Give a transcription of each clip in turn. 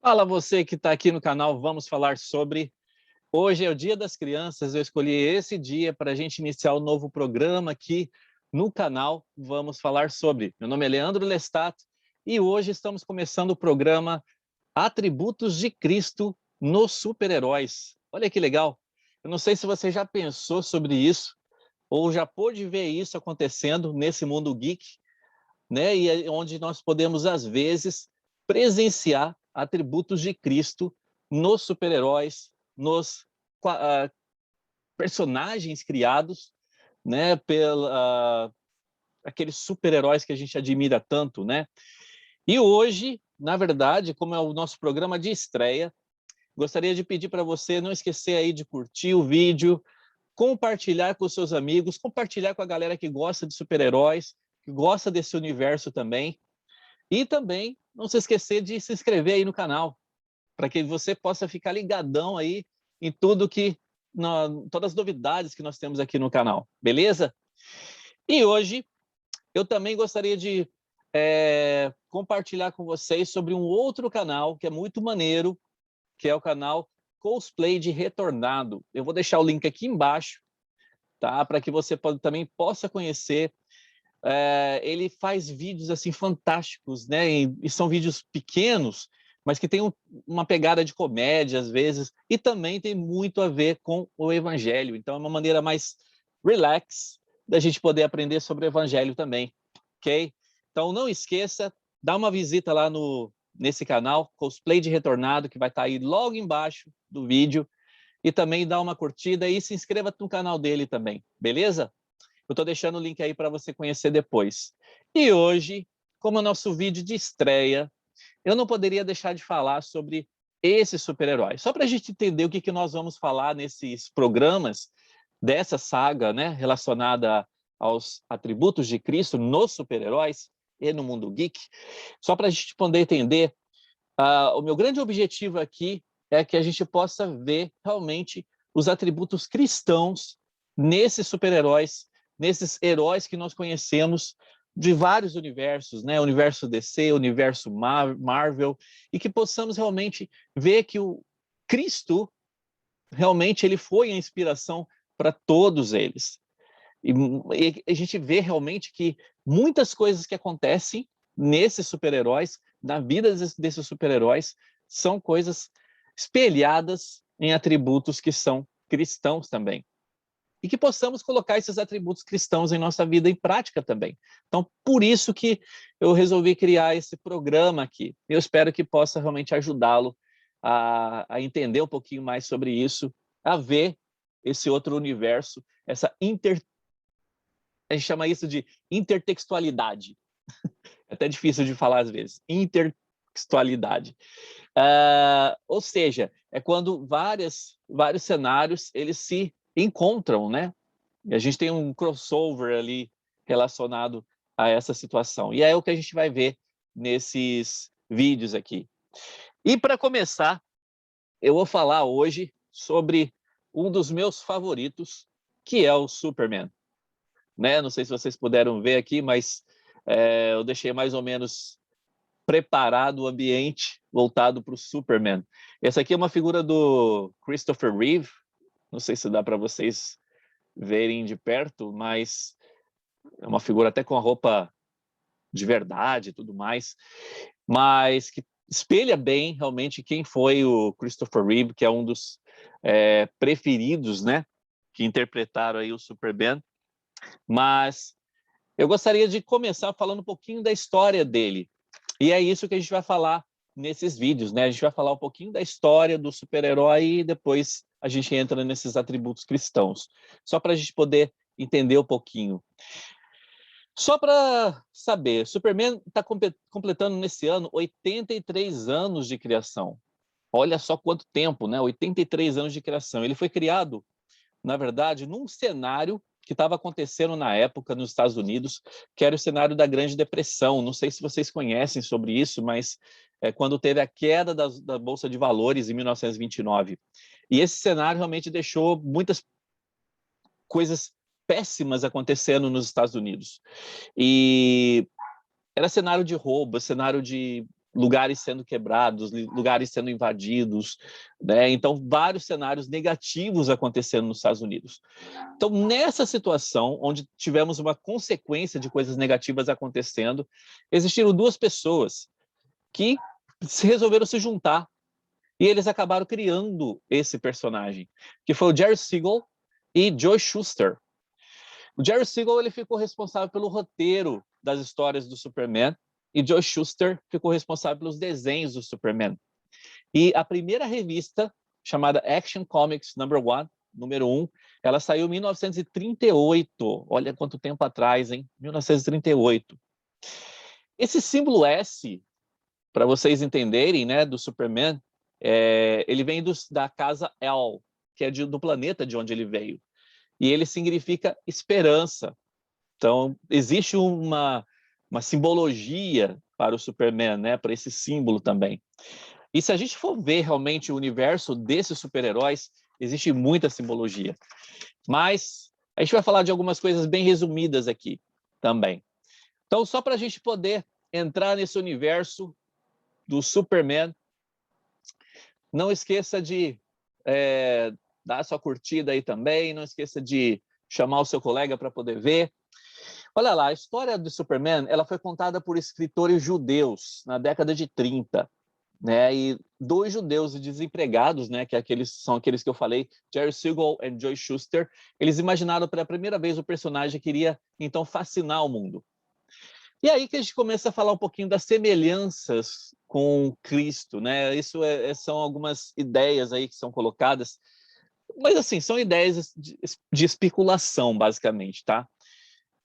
Fala você que está aqui no canal, vamos falar sobre... Hoje é o Dia das Crianças, eu escolhi esse dia para a gente iniciar o novo programa aqui no canal. Vamos falar sobre... Meu nome é Leandro Lestat e hoje estamos começando o programa Atributos de Cristo nos Super-Heróis. Olha que legal! Eu não sei se você já pensou sobre isso ou já pôde ver isso acontecendo nesse mundo geek, né? E é onde nós podemos, às vezes, presenciar atributos de Cristo nos super-heróis, nos personagens criados, né, aqueles super-heróis que a gente admira tanto, né? E hoje, na verdade, como é o nosso programa de estreia, gostaria de pedir para você não esquecer aí de curtir o vídeo, compartilhar com os seus amigos, compartilhar com a galera que gosta de super-heróis, que gosta desse universo também. E também não se esquecer de se inscrever aí no canal, para que você possa ficar ligadão aí em tudo todas as novidades que nós temos aqui no canal, beleza? E hoje eu também gostaria de compartilhar com vocês sobre um outro canal que é muito maneiro, que é o canal Cosplay de Retornado. Eu vou deixar o link aqui embaixo, tá? Para que você também possa conhecer. Ele faz vídeos assim fantásticos, né? E são vídeos pequenos, mas que tem uma pegada de comédia às vezes, e também tem muito a ver com o evangelho. Então é uma maneira mais relax da gente poder aprender sobre o evangelho também, ok? Então não esqueça, dá uma visita lá nesse canal, Cosplay de Retornado, que vai estar aí logo embaixo do vídeo, e também dá uma curtida e se inscreva no canal dele também, beleza? Eu estou deixando o link aí para você conhecer depois. E hoje, como é o nosso vídeo de estreia, eu não poderia deixar de falar sobre esse super-herói. Só para a gente entender o que nós vamos falar nesses programas dessa saga, né, relacionada aos atributos de Cristo nos super-heróis e no mundo geek. Só para a gente poder entender, o meu grande objetivo aqui é que a gente possa ver realmente os atributos cristãos nesses super-heróis, nesses heróis que nós conhecemos de vários universos, né? Universo DC, universo Marvel, e que possamos realmente ver que o Cristo, realmente, ele foi a inspiração para todos eles. E a gente vê realmente que muitas coisas que acontecem nesses super-heróis, na vida desses super-heróis, são coisas espelhadas em atributos que são cristãos também. E que possamos colocar esses atributos cristãos em nossa vida em prática também. Então, por isso que eu resolvi criar esse programa aqui. Eu espero que possa realmente ajudá-lo a entender um pouquinho mais sobre isso, a ver esse outro universo, a gente chama isso de intertextualidade. É até difícil de falar às vezes. Intertextualidade. Ou seja, é quando vários cenários eles se encontram, né? E a gente tem um crossover ali relacionado a essa situação. E é o que a gente vai ver nesses vídeos aqui. E para começar, eu vou falar hoje sobre um dos meus favoritos, que é o Superman. Né? Não sei se vocês puderam ver aqui, mas eu deixei mais ou menos preparado o ambiente voltado para o Superman. Essa aqui é uma figura do Christopher Reeve, não sei se dá para vocês verem de perto, mas é uma figura até com a roupa de verdade e tudo mais, mas que espelha bem realmente quem foi o Christopher Reeve, que é um dos preferidos, né, que interpretaram aí o Superman. Mas eu gostaria de começar falando um pouquinho da história dele. E é isso que a gente vai falar nesses vídeos, né? A gente vai falar um pouquinho da história do super-herói e depois a gente entra nesses atributos cristãos. Só para a gente poder entender um pouquinho. Só para saber, Superman está completando nesse ano 83 anos de criação. Olha só quanto tempo, né? 83 anos de criação. Ele foi criado, na verdade, num cenário que estava acontecendo na época nos Estados Unidos, que era o cenário da Grande Depressão. Não sei se vocês conhecem sobre isso, mas quando teve a queda da Bolsa de Valores em 1929. E esse cenário realmente deixou muitas coisas péssimas acontecendo nos Estados Unidos. E era cenário de roubo, cenário de lugares sendo quebrados, lugares sendo invadidos, né? Então, vários cenários negativos acontecendo nos Estados Unidos. Então, nessa situação, onde tivemos uma consequência de coisas negativas acontecendo, existiram duas pessoas que resolveram se juntar e eles acabaram criando esse personagem, que foi o Jerry Siegel e Joe Shuster. O Jerry Siegel ele ficou responsável pelo roteiro das histórias do Superman e Joe Shuster ficou responsável pelos desenhos do Superman. E a primeira revista, chamada Action Comics número 1, ela saiu em 1938. Olha quanto tempo atrás, hein? 1938. Esse símbolo S, para vocês entenderem, né, do Superman, ele vem da casa El, que é do planeta de onde ele veio. E ele significa esperança. Então, existe uma simbologia para o Superman, né? Para esse símbolo também. E se a gente for ver realmente o universo desses super-heróis, existe muita simbologia. Mas a gente vai falar de algumas coisas bem resumidas aqui também. Então, só para a gente poder entrar nesse universo do Superman, não esqueça de dar sua curtida aí também, não esqueça de chamar o seu colega para poder ver. Olha lá, a história do Superman, ela foi contada por escritores judeus na década de 30, né? E dois judeus desempregados, né, que são aqueles que eu falei, Jerry Siegel e Joe Shuster, eles imaginaram pela primeira vez o personagem que iria então fascinar o mundo. E aí que a gente começa a falar um pouquinho das semelhanças com Cristo, né? Isso são algumas ideias aí que são colocadas, mas assim, são ideias de especulação, basicamente, tá?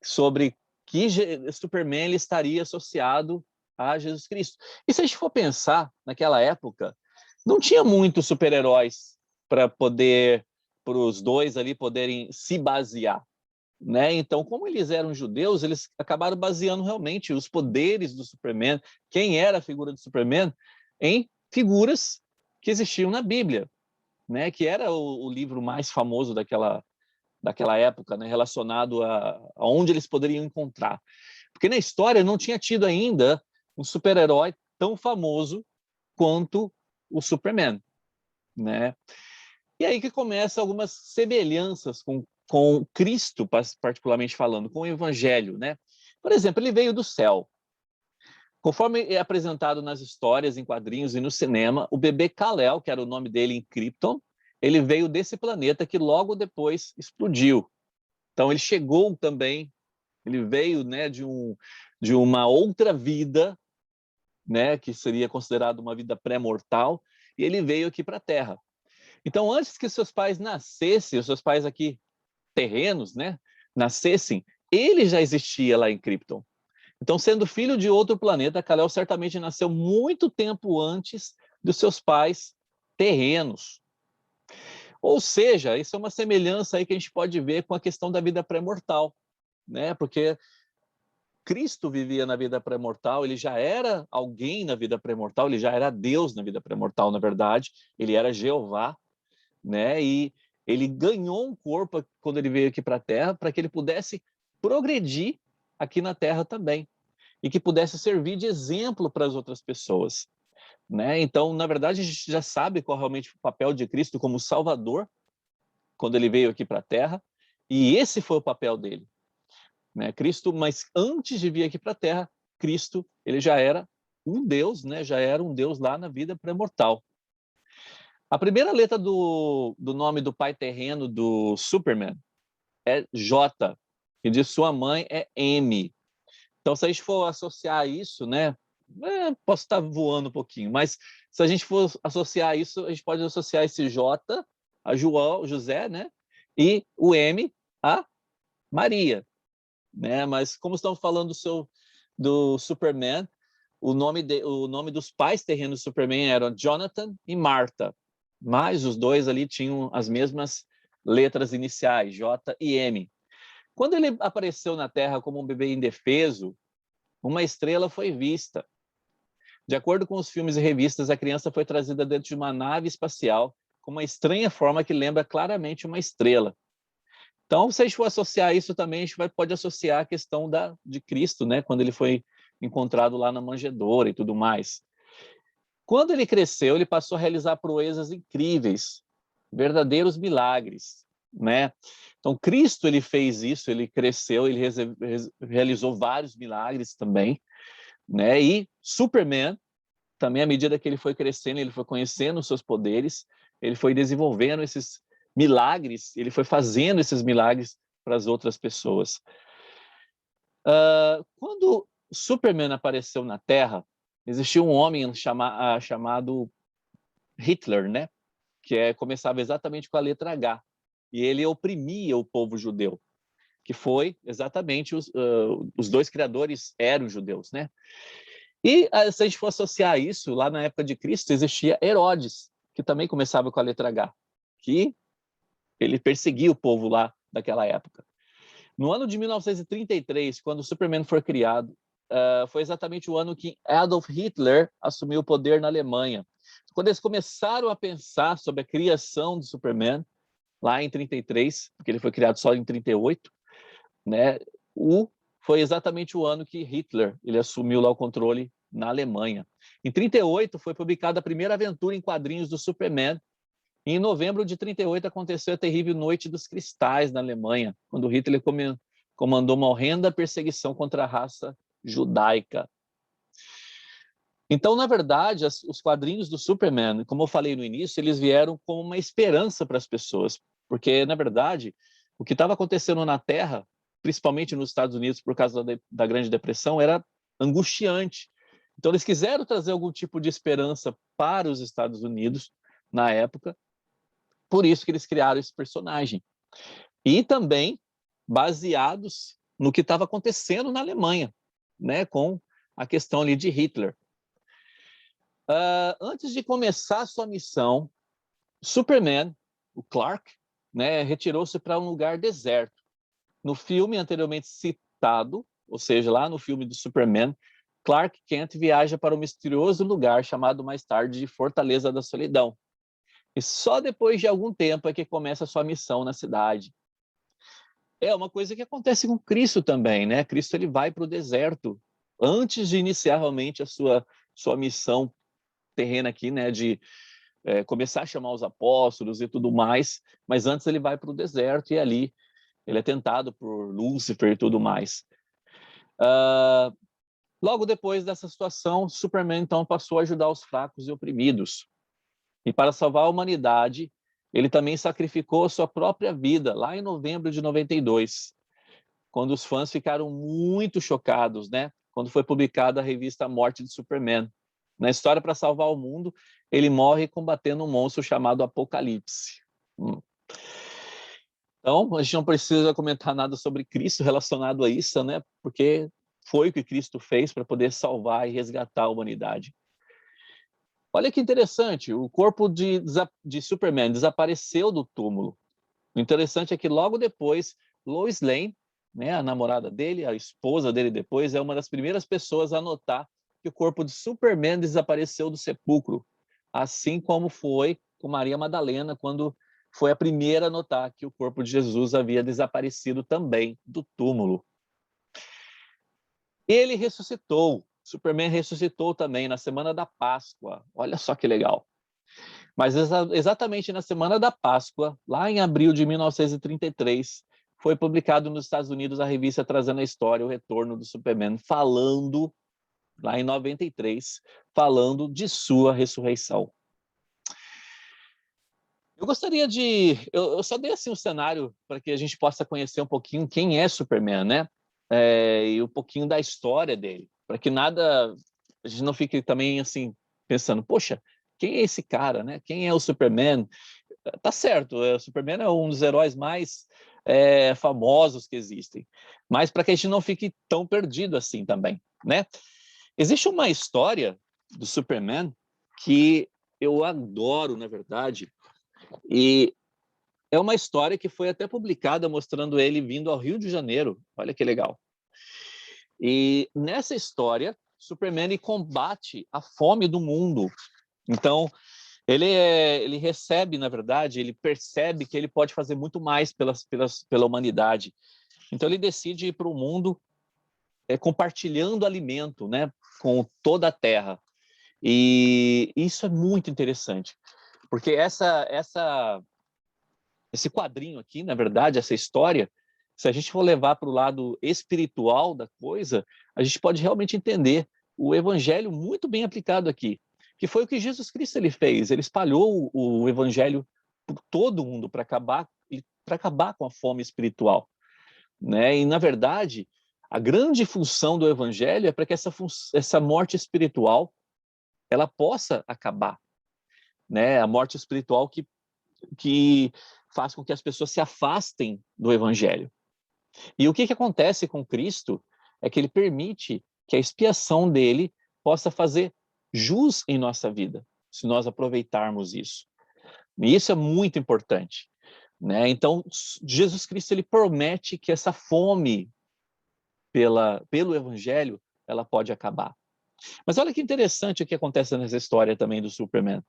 Sobre que Superman ele estaria associado a Jesus Cristo. E se a gente for pensar, naquela época, não tinha muitos super-heróis para os dois ali poderem se basear, né? Então, como eles eram judeus, eles acabaram baseando realmente os poderes do Superman, quem era a figura do Superman, em figuras que existiam na Bíblia, né? Que era o livro mais famoso daquela época, né? Relacionado a onde eles poderiam encontrar. Porque na história não tinha tido ainda um super-herói tão famoso quanto o Superman, né? E aí que começa algumas semelhanças com Cristo, particularmente falando, com o Evangelho, né? Por exemplo, ele veio do céu. Conforme é apresentado nas histórias, em quadrinhos e no cinema, o bebê Kal-El, que era o nome dele em Krypton, ele veio desse planeta que logo depois explodiu. Então ele chegou também, ele veio, né, de uma outra vida, né, que seria considerada uma vida pré-mortal, e ele veio aqui para a Terra. Então, antes que seus pais nascessem, os seus pais aqui terrenos, né, nascessem, ele já existia lá em Krypton. Então, sendo filho de outro planeta, Kal-El certamente nasceu muito tempo antes dos seus pais terrenos. Ou seja, isso é uma semelhança aí que a gente pode ver com a questão da vida pré-mortal, né? Porque Cristo vivia na vida pré-mortal, ele já era alguém na vida pré-mortal, ele já era Deus na vida pré-mortal, na verdade, ele era Jeová, né? E ele ganhou um corpo quando ele veio aqui para a Terra para que ele pudesse progredir aqui na Terra também e que pudesse servir de exemplo para as outras pessoas, né? Então, na verdade, a gente já sabe qual realmente o papel de Cristo como Salvador quando ele veio aqui para a Terra, e esse foi o papel dele, né? Cristo, mas antes de vir aqui para a Terra, Cristo, ele já era um Deus, né? Já era um Deus lá na vida pré-mortal. A primeira letra do nome do pai terreno do Superman é J, e de sua mãe é M. Então, se a gente for associar isso, né? Posso estar voando um pouquinho, mas se a gente for associar isso, a gente pode associar esse J a João, José, né? E o M a Maria, né? Mas como estamos falando do Superman, o nome dos pais terrenos do Superman eram Jonathan e Martha, mas os dois ali tinham as mesmas letras iniciais, J e M. Quando ele apareceu na Terra como um bebê indefeso, uma estrela foi vista. De acordo com os filmes e revistas, a criança foi trazida dentro de uma nave espacial com uma estranha forma que lembra claramente uma estrela. Então, se a gente for associar isso também, a gente pode associar a questão de Cristo, né? Quando ele foi encontrado lá na manjedoura e tudo mais. Quando ele cresceu, ele passou a realizar proezas incríveis, verdadeiros milagres, né? Então, Cristo, ele fez isso, ele cresceu, ele realizou vários milagres também, né? E Superman, também, à medida que ele foi crescendo, ele foi conhecendo os seus poderes, ele foi desenvolvendo esses milagres, ele foi fazendo esses milagres para as outras pessoas. Quando Superman apareceu na Terra, existia um homem chamado Hitler, né? Que começava exatamente com a letra H. E ele oprimia o povo judeu, que foi exatamente os dois criadores eram judeus, né? E se a gente for associar isso, lá na época de Cristo existia Herodes, que também começava com a letra H, que ele perseguia o povo lá daquela época. No ano de 1933, quando o Superman foi criado, foi exatamente o ano que Adolf Hitler assumiu o poder na Alemanha. Quando eles começaram a pensar sobre a criação do Superman, lá em 33, porque ele foi criado só em 38, né? Foi exatamente o ano que Hitler ele assumiu lá o controle na Alemanha. Em 38 foi publicada a primeira aventura em quadrinhos do Superman. E em novembro de 38 aconteceu a terrível Noite dos Cristais na Alemanha, quando Hitler comandou uma horrenda perseguição contra a raça judaica. Então, na verdade, os quadrinhos do Superman, como eu falei no início, eles vieram como uma esperança para as pessoas, porque, na verdade, o que estava acontecendo na Terra, principalmente nos Estados Unidos por causa da Grande Depressão, era angustiante. Então, eles quiseram trazer algum tipo de esperança para os Estados Unidos na época, por isso que eles criaram esse personagem. E também baseados no que estava acontecendo na Alemanha, né, com a questão ali de Hitler. Antes de começar a sua missão, Superman, o Clark, né, retirou-se para um lugar deserto. No filme anteriormente citado, ou seja, lá no filme do Superman, Clark Kent viaja para um misterioso lugar chamado mais tarde de Fortaleza da Solidão. E só depois de algum tempo é que começa a sua missão na cidade. É uma coisa que acontece com Cristo também, né? Cristo ele vai para o deserto antes de iniciar realmente a sua missão terrena aqui, né? De começar a chamar os apóstolos e tudo mais, mas antes ele vai para o deserto e ali ele é tentado por Lúcifer e tudo mais. Logo depois dessa situação, Superman então passou a ajudar os fracos e oprimidos. E para salvar a humanidade, ele também sacrificou a sua própria vida, lá em novembro de 92, quando os fãs ficaram muito chocados, né? Quando foi publicada a revista Morte de Superman. Na história para salvar o mundo, ele morre combatendo um monstro chamado Apocalipse. Então, a gente não precisa comentar nada sobre Cristo relacionado a isso, né? Porque foi o que Cristo fez para poder salvar e resgatar a humanidade. Olha que interessante, o corpo de Superman desapareceu do túmulo. O interessante é que logo depois, Lois Lane, né, a namorada dele, a esposa dele depois, é uma das primeiras pessoas a notar que o corpo de Superman desapareceu do sepulcro, assim como foi com Maria Madalena, quando foi a primeira a notar que o corpo de Jesus havia desaparecido também do túmulo. Ele ressuscitou, Superman ressuscitou também na semana da Páscoa, olha só que legal. Mas exatamente na semana da Páscoa, lá em abril de 1933, foi publicado nos Estados Unidos a revista trazendo a história, o retorno do Superman, falando, lá em 93, falando de sua ressurreição. Eu gostaria eu só dei assim um cenário para que a gente possa conhecer um pouquinho quem é Superman, né? E um pouquinho da história dele, para que a gente não fique também assim pensando, poxa, quem é esse cara, né? Quem é o Superman? Tá certo, o Superman é um dos heróis mais famosos que existem, mas para que a gente não fique tão perdido assim também, né? Existe uma história do Superman que eu adoro, na verdade, e é uma história que foi até publicada mostrando ele vindo ao Rio de Janeiro. Olha que legal. E nessa história, Superman combate a fome do mundo. Então, ele recebe, na verdade, ele percebe que ele pode fazer muito mais pela humanidade. Então, ele decide ir para o mundo compartilhando alimento, né, com toda a Terra. E isso é muito interessante, porque esse quadrinho aqui, na verdade, essa história, se a gente for levar para o lado espiritual da coisa, a gente pode realmente entender o evangelho muito bem aplicado aqui, que foi o que Jesus Cristo ele fez. Ele espalhou o evangelho por todo mundo para acabar com a fome espiritual, né? E na verdade, a grande função do evangelho é para que essa morte espiritual ela possa acabar, né? A morte espiritual que faz com que as pessoas se afastem do evangelho. E o que acontece com Cristo é que ele permite que a expiação dele possa fazer jus em nossa vida, se nós aproveitarmos isso. E isso é muito importante, né? Então, Jesus Cristo ele promete que essa fome pelo evangelho, ela pode acabar. Mas olha que interessante o que acontece nessa história também do Superman.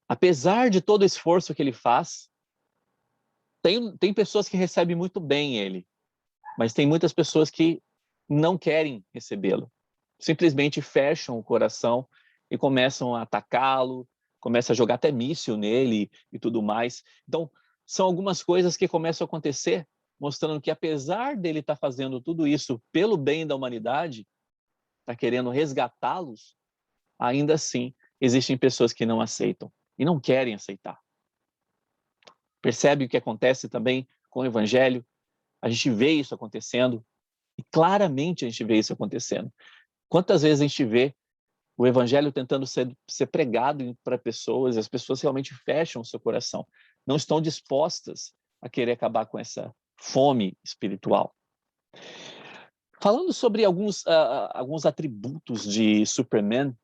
Apesar de todo o esforço que ele faz, tem pessoas que recebem muito bem ele, mas tem muitas pessoas que não querem recebê-lo. Simplesmente fecham o coração e começam a atacá-lo, começam a jogar até míssil nele e tudo mais. Então, são algumas coisas que começam a acontecer, mostrando que apesar dele estar fazendo tudo isso pelo bem da humanidade, está querendo resgatá-los, ainda assim existem pessoas que não aceitam e não querem aceitar. Percebe o que acontece também com o evangelho? A gente vê isso acontecendo e claramente a gente vê isso acontecendo. Quantas vezes a gente vê o evangelho tentando ser pregado para pessoas e as pessoas realmente fecham o seu coração, não estão dispostas a querer acabar com essa fome espiritual. Falando sobre alguns atributos de Superman,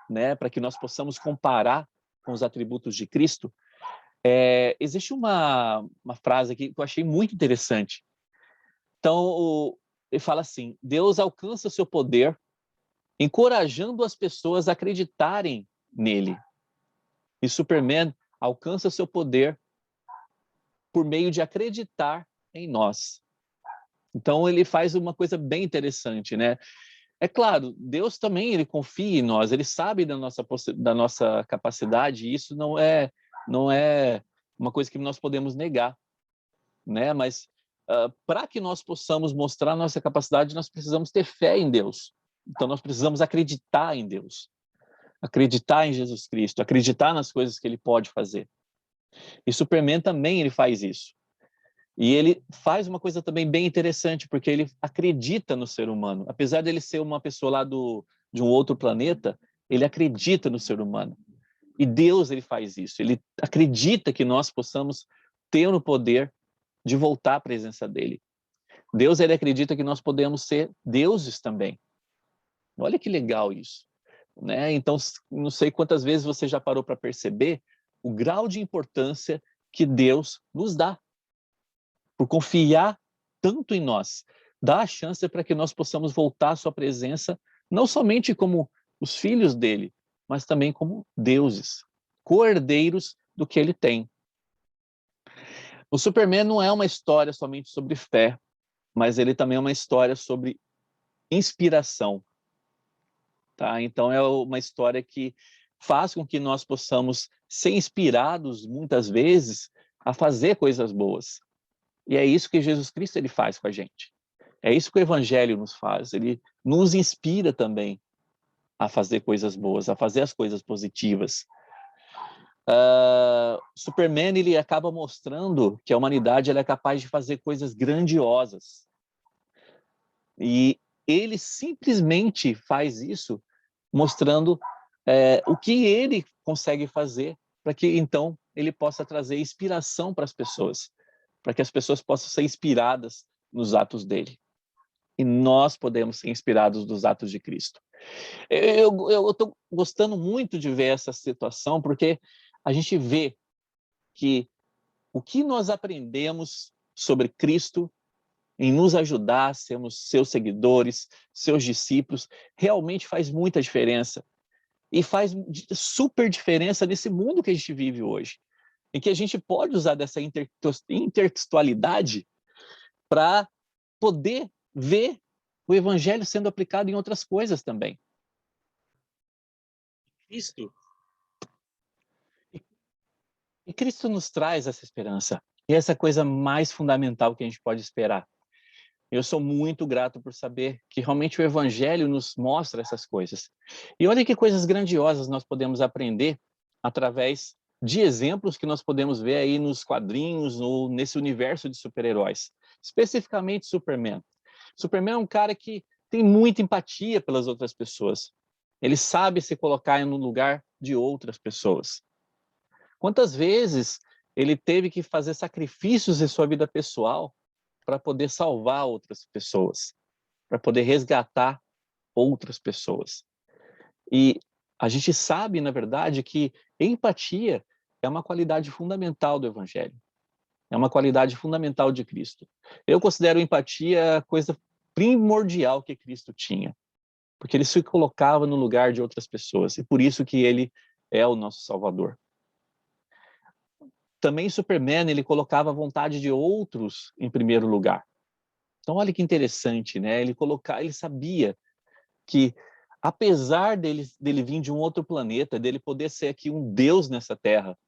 né, para que nós possamos comparar com os atributos de Cristo, existe uma frase aqui que eu achei muito interessante. Então, ele fala assim: Deus alcança seu poder encorajando as pessoas a acreditarem nele. E Superman alcança seu poder por meio de acreditar em nós. Então, ele faz uma coisa bem interessante, né? É claro, Deus também ele confia em nós, ele sabe da nossa capacidade, e isso não é uma coisa que nós podemos negar, né? Mas para que nós possamos mostrar nossa capacidade, nós precisamos ter fé em Deus. Então, nós precisamos acreditar em Deus, acreditar em Jesus Cristo, acreditar nas coisas que ele pode fazer. E Superman também ele faz isso. E ele faz uma coisa também bem interessante, porque ele acredita no ser humano. Apesar dele ser uma pessoa lá de um outro planeta, ele acredita no ser humano. E Deus ele faz isso. Ele acredita que nós possamos ter o poder de voltar à presença dele. Deus ele acredita que nós podemos ser deuses também. Olha que legal isso, né? Então, não sei quantas vezes você já parou para perceber o grau de importância que Deus nos dá por confiar tanto em nós. Dá a chance para que nós possamos voltar à sua presença, não somente como os filhos dele, mas também como deuses, co-herdeiros do que ele tem. O Superman não é uma história somente sobre fé, mas ele também é uma história sobre inspiração. Tá? Então é uma história que faz com que nós possamos ser inspirados muitas vezes a fazer coisas boas. E é isso que Jesus Cristo ele faz com a gente. É isso que o Evangelho nos faz. Ele nos inspira também a fazer coisas boas, a fazer as coisas positivas. Superman ele acaba mostrando que a humanidade ela é capaz de fazer coisas grandiosas. E ele simplesmente faz isso mostrando o que ele consegue fazer para que então ele possa trazer inspiração para as pessoas, para que as pessoas possam ser inspiradas nos atos dele. E nós podemos ser inspirados nos atos de Cristo. Eu estou gostando muito de ver essa situação, porque a gente vê que o que nós aprendemos sobre Cristo em nos ajudar, sermos seus seguidores, seus discípulos, realmente faz muita diferença. E faz super diferença nesse mundo que a gente vive hoje, em que a gente pode usar dessa intertextualidade para poder ver o evangelho sendo aplicado em outras coisas também. Cristo, e Cristo nos traz essa esperança. E essa é a coisa mais fundamental que a gente pode esperar. Eu sou muito grato por saber que realmente o Evangelho nos mostra essas coisas. E olha que coisas grandiosas nós podemos aprender através de exemplos que nós podemos ver aí nos quadrinhos ou nesse universo de super-heróis. Especificamente Superman. Superman é um cara que tem muita empatia pelas outras pessoas. Ele sabe se colocar no lugar de outras pessoas. Quantas vezes ele teve que fazer sacrifícios em sua vida pessoal para poder salvar outras pessoas, para poder resgatar outras pessoas. E a gente sabe, na verdade, que empatia é uma qualidade fundamental do Evangelho. É uma qualidade fundamental de Cristo. Eu considero empatia a coisa primordial que Cristo tinha, porque ele se colocava no lugar de outras pessoas, e por isso que ele é o nosso Salvador. Também Superman, ele colocava a vontade de outros em primeiro lugar. Então, olha que interessante, né? Ele sabia que, apesar dele vir de um outro planeta, dele poder ser aqui um Deus nessa Terra,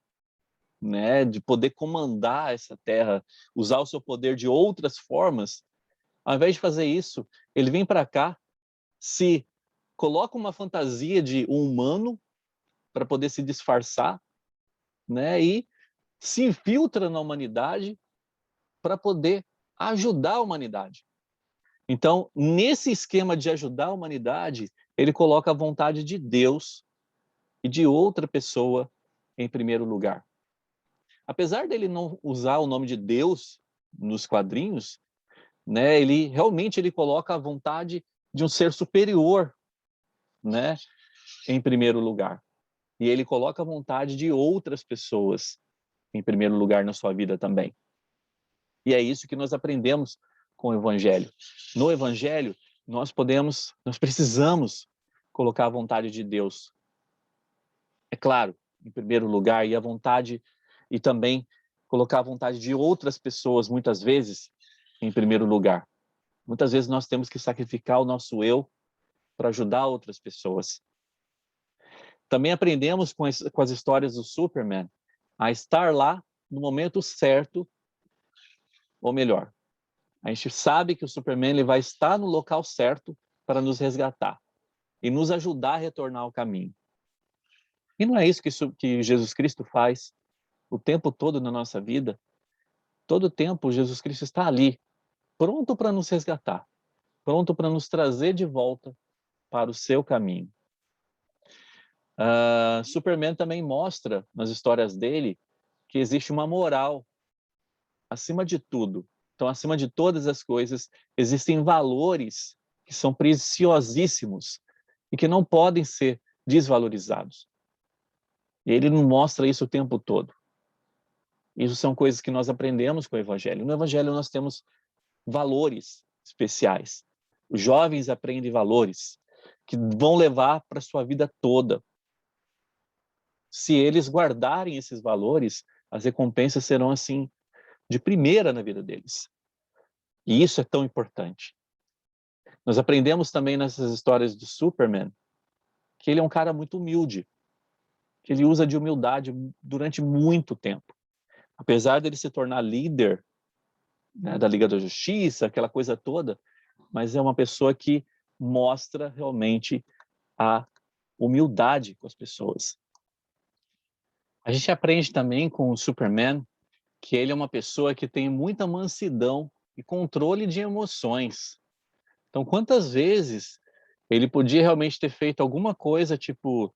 né? De poder comandar essa Terra, usar o seu poder de outras formas, ao invés de fazer isso, ele vem para cá, se coloca uma fantasia de um humano para poder se disfarçar, né? E se infiltra na humanidade para poder ajudar a humanidade. Então, nesse esquema de ajudar a humanidade, ele coloca a vontade de Deus e de outra pessoa em primeiro lugar. Apesar dele não usar o nome de Deus nos quadrinhos, né, ele coloca a vontade de um ser superior, né, em primeiro lugar. E ele coloca a vontade de outras pessoas em primeiro lugar na sua vida também. E é isso que nós aprendemos com o Evangelho. No Evangelho, nós precisamos colocar a vontade de Deus. É claro, em primeiro lugar, e também colocar a vontade de outras pessoas, muitas vezes, em primeiro lugar. Muitas vezes nós temos que sacrificar o nosso eu para ajudar outras pessoas. Também aprendemos com as histórias do Superman a estar lá no momento certo, ou melhor, a gente sabe que o Superman ele vai estar no local certo para nos resgatar e nos ajudar a retornar ao caminho. E não é isso que Jesus Cristo faz o tempo todo na nossa vida? Todo o tempo Jesus Cristo está ali, pronto para nos resgatar, pronto para nos trazer de volta para o seu caminho. Superman também mostra nas histórias dele que existe uma moral acima de tudo. Então, acima de todas as coisas, existem valores que são preciosíssimos e que não podem ser desvalorizados. E ele nos mostra isso o tempo todo. Isso são coisas que nós aprendemos com o Evangelho. No Evangelho nós temos valores especiais. Os jovens aprendem valores que vão levar para a sua vida toda. Se eles guardarem esses valores, as recompensas serão assim de primeira na vida deles. E isso é tão importante. Nós aprendemos também nessas histórias do Superman que ele é um cara muito humilde, que ele usa de humildade durante muito tempo. Apesar dele se tornar líder, né, da Liga da Justiça, aquela coisa toda, mas é uma pessoa que mostra realmente a humildade com as pessoas. A gente aprende também com o Superman que ele é uma pessoa que tem muita mansidão e controle de emoções. Então, quantas vezes ele podia realmente ter feito alguma coisa, tipo,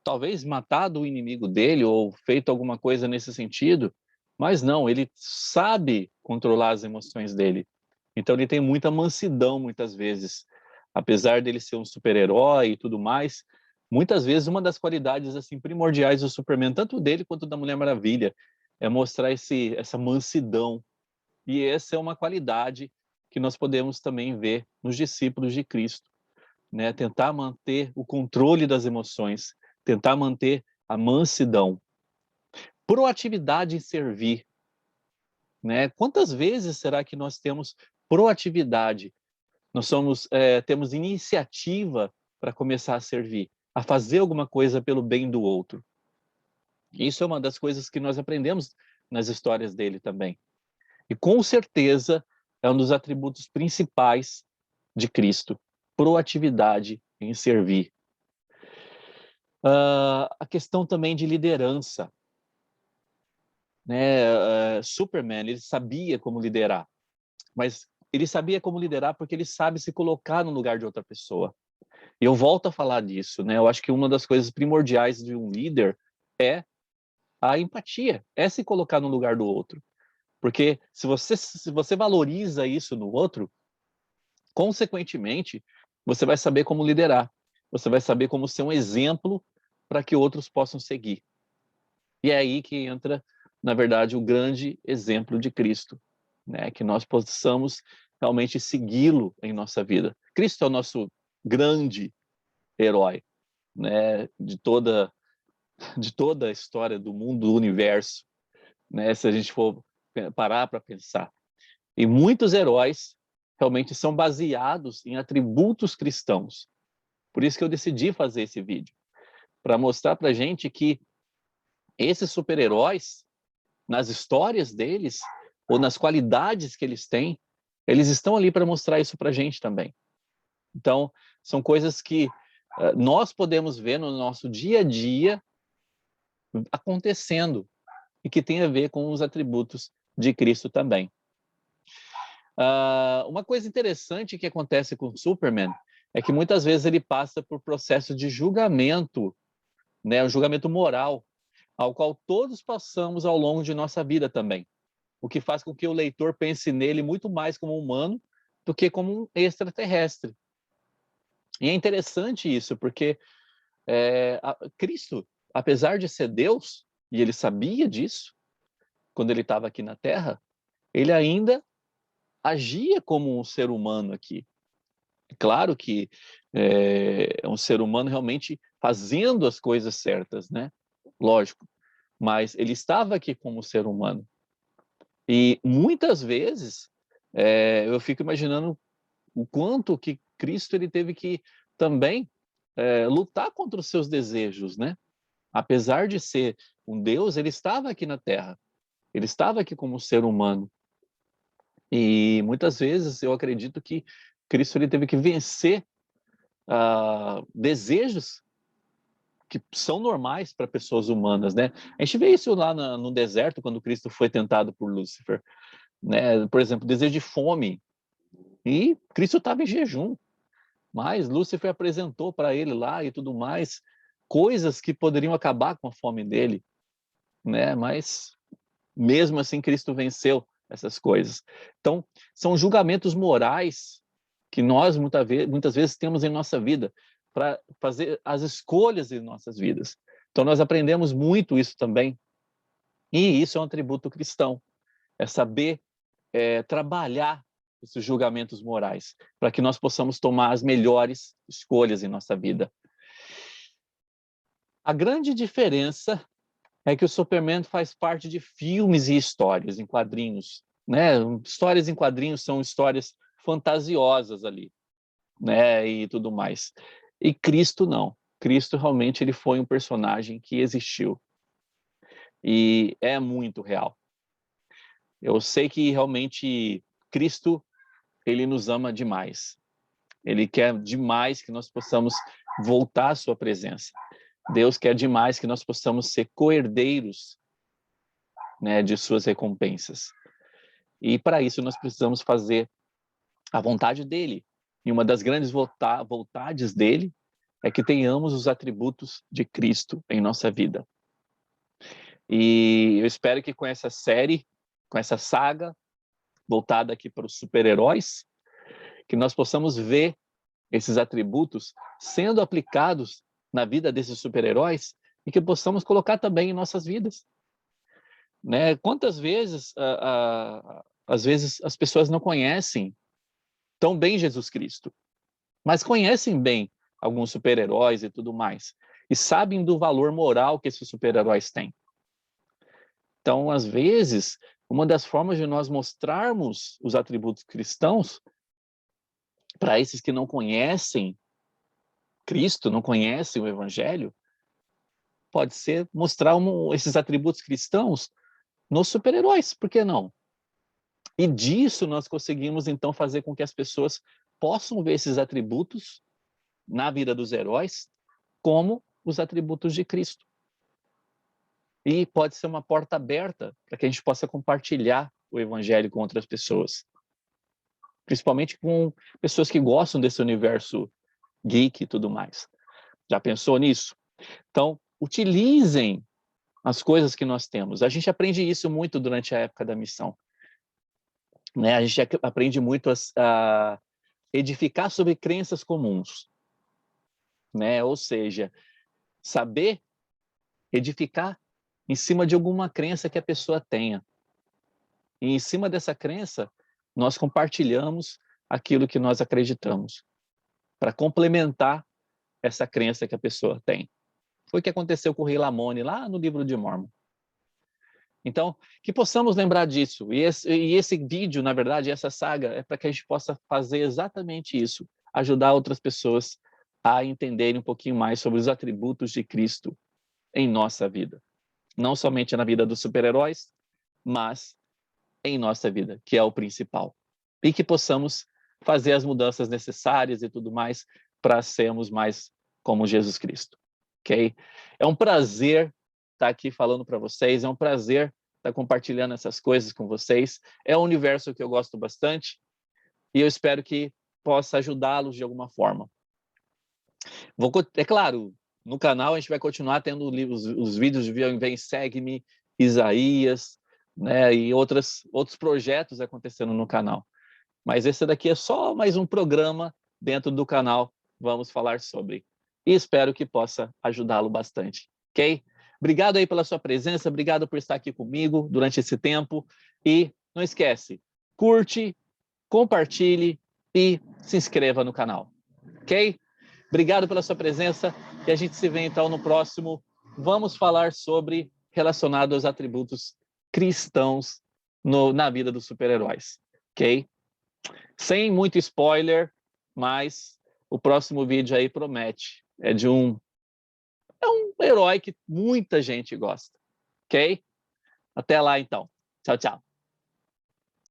talvez matado o inimigo dele ou feito alguma coisa nesse sentido, mas não, ele sabe controlar as emoções dele. Então ele tem muita mansidão muitas vezes. Apesar dele ser um super-herói e tudo mais, muitas vezes uma das qualidades assim primordiais do Superman, tanto dele quanto da Mulher Maravilha, é mostrar essa mansidão. E essa é uma qualidade que nós podemos também ver nos discípulos de Cristo, né? Tentar manter o controle das emoções, tentar manter a mansidão. Proatividade em servir, né? Quantas vezes será que nós temos proatividade? Nós temos iniciativa para começar a servir. a fazer alguma coisa pelo bem do outro. Isso é uma das coisas que nós aprendemos nas histórias dele também. E com certeza é um dos atributos principais de Cristo, proatividade em servir. A questão também de liderança, né? Superman, ele sabia como liderar, mas ele sabia como liderar porque ele sabe se colocar no lugar de outra pessoa. E eu volto a falar disso, né? Eu acho que uma das coisas primordiais de um líder é a empatia, é se colocar no lugar do outro. Porque se você valoriza isso no outro, consequentemente, você vai saber como liderar. Você vai saber como ser um exemplo para que outros possam seguir. E é aí que entra, na verdade, o grande exemplo de Cristo, né? Que nós possamos realmente segui-lo em nossa vida. Cristo é o nosso grande herói, né? De toda a história do mundo, do universo, né? Se a gente for parar para pensar. E muitos heróis realmente são baseados em atributos cristãos. Por isso que eu decidi fazer esse vídeo, para mostrar para a gente que esses super-heróis, nas histórias deles, ou nas qualidades que eles têm, eles estão ali para mostrar isso para a gente também. Então, são coisas que nós podemos ver no nosso dia a dia acontecendo e que tem a ver com os atributos de Cristo também. Uma coisa interessante que acontece com o Superman é que muitas vezes ele passa por processo de julgamento, né, um julgamento moral, ao qual todos passamos ao longo de nossa vida também. O que faz com que o leitor pense nele muito mais como humano do que como um extraterrestre. E é interessante isso, porque Cristo, apesar de ser Deus, e ele sabia disso, quando ele estava aqui na Terra, ele ainda agia como um ser humano aqui. Claro que é um ser humano realmente fazendo as coisas certas, né? Lógico. Mas ele estava aqui como ser humano. E muitas vezes eu fico imaginando o quanto que Cristo ele teve que também lutar contra os seus desejos, né? Apesar de ser um Deus, ele estava aqui na Terra. Ele estava aqui como ser humano. E muitas vezes eu acredito que Cristo ele teve que vencer desejos que são normais para pessoas humanas, né? A gente vê isso lá no deserto, quando Cristo foi tentado por Lúcifer, né? Por exemplo, desejo de fome. E Cristo estava em jejum, mas Lúcifer apresentou para ele lá e tudo mais coisas que poderiam acabar com a fome dele, né? Mas mesmo assim Cristo venceu essas coisas. Então, são julgamentos morais que nós muitas vezes temos em nossa vida para fazer as escolhas em nossas vidas. Então, nós aprendemos muito isso também. E isso é um atributo cristão, é saber trabalhar esses julgamentos morais, para que nós possamos tomar as melhores escolhas em nossa vida. A grande diferença é que o Superman faz parte de filmes e histórias em quadrinhos, né? Histórias em quadrinhos são histórias fantasiosas ali, né? E tudo mais. E Cristo não. Cristo realmente ele foi um personagem que existiu e é muito real. Eu sei que realmente Cristo ele nos ama demais. Ele quer demais que nós possamos voltar à sua presença. Deus quer demais que nós possamos ser co-herdeiros, né, de suas recompensas. E para isso nós precisamos fazer a vontade dele. E uma das grandes vontades dele é que tenhamos os atributos de Cristo em nossa vida. E eu espero que com essa série, com essa saga voltada aqui para os super-heróis, que nós possamos ver esses atributos sendo aplicados na vida desses super-heróis e que possamos colocar também em nossas vidas. Né? Quantas vezes, às vezes, as pessoas não conhecem tão bem Jesus Cristo, mas conhecem bem alguns super-heróis e tudo mais, e sabem do valor moral que esses super-heróis têm. Então, às vezes, uma das formas de nós mostrarmos os atributos cristãos para esses que não conhecem Cristo, não conhecem o Evangelho, pode ser mostrar esses atributos cristãos nos super-heróis, por que não? E disso nós conseguimos, então, fazer com que as pessoas possam ver esses atributos na vida dos heróis como os atributos de Cristo. E pode ser uma porta aberta para que a gente possa compartilhar o Evangelho com outras pessoas. Principalmente com pessoas que gostam desse universo geek e tudo mais. Já pensou nisso? Então, utilizem as coisas que nós temos. A gente aprende isso muito durante a época da missão. Né? A gente aprende muito a edificar sobre crenças comuns. Né? Ou seja, saber edificar em cima de alguma crença que a pessoa tenha. E em cima dessa crença, nós compartilhamos aquilo que nós acreditamos, para complementar essa crença que a pessoa tem. Foi o que aconteceu com o rei Lamone, lá no livro de Mórmon. Então, que possamos lembrar disso. E esse vídeo, na verdade, essa saga, é para que a gente possa fazer exatamente isso, ajudar outras pessoas a entenderem um pouquinho mais sobre os atributos de Cristo em nossa vida. Não somente na vida dos super-heróis, mas em nossa vida, que é o principal. E que possamos fazer as mudanças necessárias e tudo mais para sermos mais como Jesus Cristo. Ok? É um prazer estar aqui falando para vocês, é um prazer estar compartilhando essas coisas com vocês. É um universo que eu gosto bastante e eu espero que possa ajudá-los de alguma forma. É claro, no canal a gente vai continuar tendo os vídeos de Vem Segue-me, Isaías, né, e outros projetos acontecendo no canal. Mas esse daqui é só mais um programa dentro do canal, vamos falar sobre. E espero que possa ajudá-lo bastante, ok? Obrigado aí pela sua presença, obrigado por estar aqui comigo durante esse tempo. E não esquece, curte, compartilhe e se inscreva no canal, ok? Obrigado pela sua presença e a gente se vê então no próximo. Vamos falar sobre relacionado aos atributos cristãos na vida dos super-heróis, ok? Sem muito spoiler, mas o próximo vídeo aí promete. É um herói que muita gente gosta, ok? Até lá então. Tchau, tchau.